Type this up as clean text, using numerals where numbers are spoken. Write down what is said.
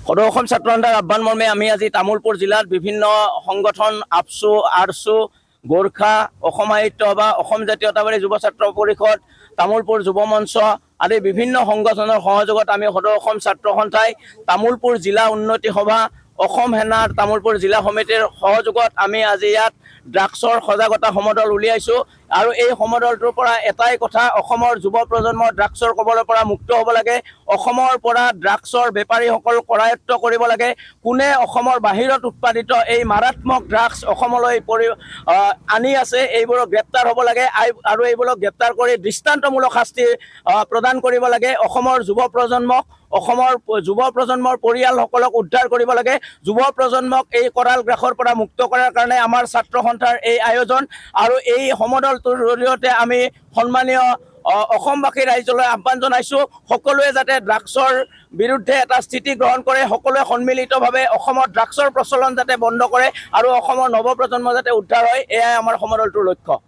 সদৌ অসম ছাত্ৰ সন্থাৰ আহ্বান মৰ্মে আমি আজি তামোলপুৰ জিলাত বিভিন্ন সংগঠন আপছু আৰছু গোৰ্খা অসম সাহিত্য সভা অসম জাতীয়তাবাদী যুৱ ছাত্ৰ পৰিষদ তামোলপুৰ যুৱ মঞ্চ আদি বিভিন্ন সংগঠনৰ সহযোগত আমি সদৌ অসম ছাত্ৰ সন্থাই তামোলপুৰ জিলা উন্নতি সভা অসম সেনাৰ তামোলপুৰ জিলা সমিতিৰ সহযোগত আমি আজি ইয়াত ড্ৰাগছৰ সজাগতা সমদল উলিয়াইছোঁ আৰু এই সমদলটোৰ পৰা এটাই কথা অসমৰ যুৱ প্ৰজন্ম ড্ৰাগছৰ কবলৰ পৰা মুক্ত হ'ব লাগে অসমৰ পৰা ড্ৰাগছৰ বেপাৰীসকল কৰায়ত্ব কৰিব লাগে কোনে অসমৰ বাহিৰত উৎপাদিত এই মাৰাত্মক ড্ৰাগছ অসমলৈ আনি আছে এইবোৰক গ্ৰেপ্তাৰ হ'ব লাগে আৰু এইবোৰক গ্ৰেপ্তাৰ কৰি দৃষ্টান্তমূলক শাস্তি প্ৰদান কৰিব লাগে অসমৰ যুৱ প্ৰজন্মক অসমৰ যুৱ প্ৰজন্মৰ পৰিয়ালসকলক উদ্ধাৰ কৰিব লাগে যুৱ প্ৰজন্মক এই কৰাল গ্ৰাসৰ পৰা মুক্ত কৰাৰ কাৰণে আমাৰ ছাত্ৰ সন্থাৰ এই আয়োজন আৰু এই সমদলটোৰ জৰিয়তে আমি সন্মানীয় অসমবাসী ৰাইজলৈ আহ্বান জনাইছোঁ সকলোৱে যাতে ড্ৰাগছৰ বিৰুদ্ধে এটা স্থিতি গ্ৰহণ কৰে সকলোৱে সন্মিলিতভাৱে অসমত ড্ৰাগছৰ প্ৰচলন যাতে বন্ধ কৰে আৰু অসমৰ নৱপ্ৰজন্ম যাতে উদ্ধাৰ হয় এয়াই আমাৰ সমদলটোৰ লক্ষ্য।